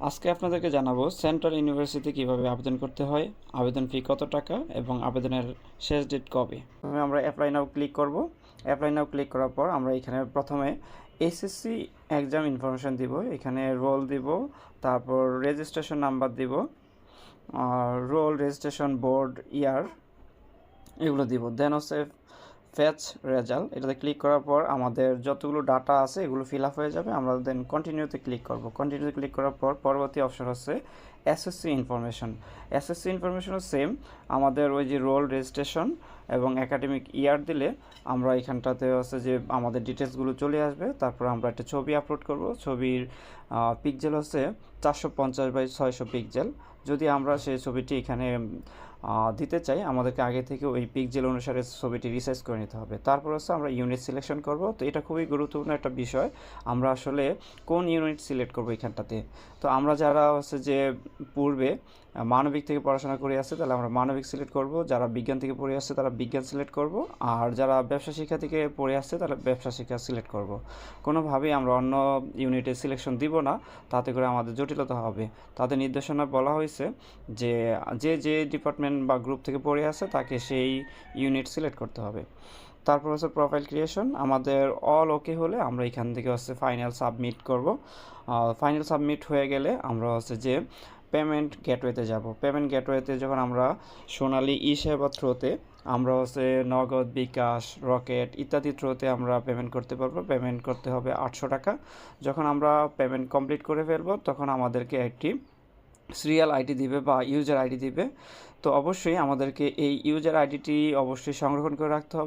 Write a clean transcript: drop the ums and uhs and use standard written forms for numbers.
আজকে আপনাদেরকে জানাবো সেন্ট্রাল ইউনিভার্সিটি কিভাবে আবেদন করতে হয়, আবেদন ফি কত টাকা এবং আবেদনের শেষ ডেট কবে। প্রথমে আমরা অ্যাপ্লাই নাও ক্লিক করব। অ্যাপ্লাই নাও ক্লিক করার পর আমরা এখানে প্রথমে এসএসসি এক্সাম ইনফরমেশন দিব, এখানে রোল দিব, তারপর রেজিস্ট্রেশন নাম্বার দিব, রোল রেজিস্ট্রেশন বোর্ড ইয়ার এগুলো দিব। দেন হচ্ছে ফেচ রেজাল্ট, এটাতে ক্লিক করার পর আমাদের যতগুলো ডাটা আছে এগুলো ফিল আপ হয়ে যাবে। আমরা দেন কন্টিনিউতে ক্লিক করব। কন্টিনিউতে ক্লিক করার পর পরবর্তী অপশন হচ্ছে এসএসসি ইনফরমেশন। এসএসসি ইনফরমেশনও সেম, আমাদের ওই যে রোল রেজিস্ট্রেশন এবং একাডেমিক ইয়ার দিলে আমরা এখানটাতে হচ্ছে যে আমাদের ডিটেলসগুলো চলে আসবে। তারপর আমরা একটা ছবি আপলোড করব। ছবির পিক্সেল হচ্ছে 450x600 পিক্সেল। যদি আমরা সেই ছবিটি এখানে দিতে চাই, আমাদেরকে আগে থেকে ওই পিক্সেল অনুসারে ছবিটি রিসাইজ করে নিতে হবে। তারপর হচ্ছে আমরা ইউনিট সিলেকশন করব। তো এটা খুবই গুরুত্বপূর্ণ একটা বিষয়, আমরা আসলে কোন ইউনিট সিলেক্ট করব এখানটাতে। তো আমরা যারা হচ্ছে যে পূর্বে মানবিক থেকে পড়াশোনা করে আসছে তাহলে আমরা মানবিক সিলেক্ট করব, যারা বিজ্ঞান থেকে পড়ে আসছে তারা বিজ্ঞান সিলেক্ট করব, আর যারা ব্যবসা শিক্ষা থেকে পড়ে আসছে তাহলে ব্যবসা শিক্ষা সিলেক্ট করব। কোনোভাবেই আমরা অন্য ইউনিটে সিলেকশন দিব না, তাতে করে আমাদের জটিলতা হবে। তাদের নির্দেশনা বলা হয়েছে যে যে যে ডিপার্টমেন্ট বা গ্রুপ থেকে পড়ে আছে তাকে সেই ইউনিট সিলেক্ট করতে হবে। তারপর হচ্ছে প্রোফাইল ক্রিয়েশন, আমাদের অল ওকে হলে আমরা এখান থেকে হচ্ছে ফাইনাল সাবমিট করব। ফাইনাল সাবমিট হয়ে গেলে আমরা হচ্ছে যে পেমেন্ট গেটওয়েতে যাব। পেমেন্ট গেটওয়েতে যখন আমরা সোনালী ই সেবা থ্রোতে আমরা হচ্ছে নগদ, বিকাশ, রকেট ইত্যাদি থ্রোতে আমরা পেমেন্ট করতে পারবো। পেমেন্ট করতে হবে 800 টাকা। যখন আমরা পেমেন্ট কমপ্লিট করে ফেলবো তখন আমাদেরকে একটি সিরিয়াল আইডি দিবে বা ইউজার আইডি দিবে। তো অবশ্যই আমাদেরকে এই ইউজার আইডিটি অবশ্যই সংরক্ষণ করে রাখতে হবে।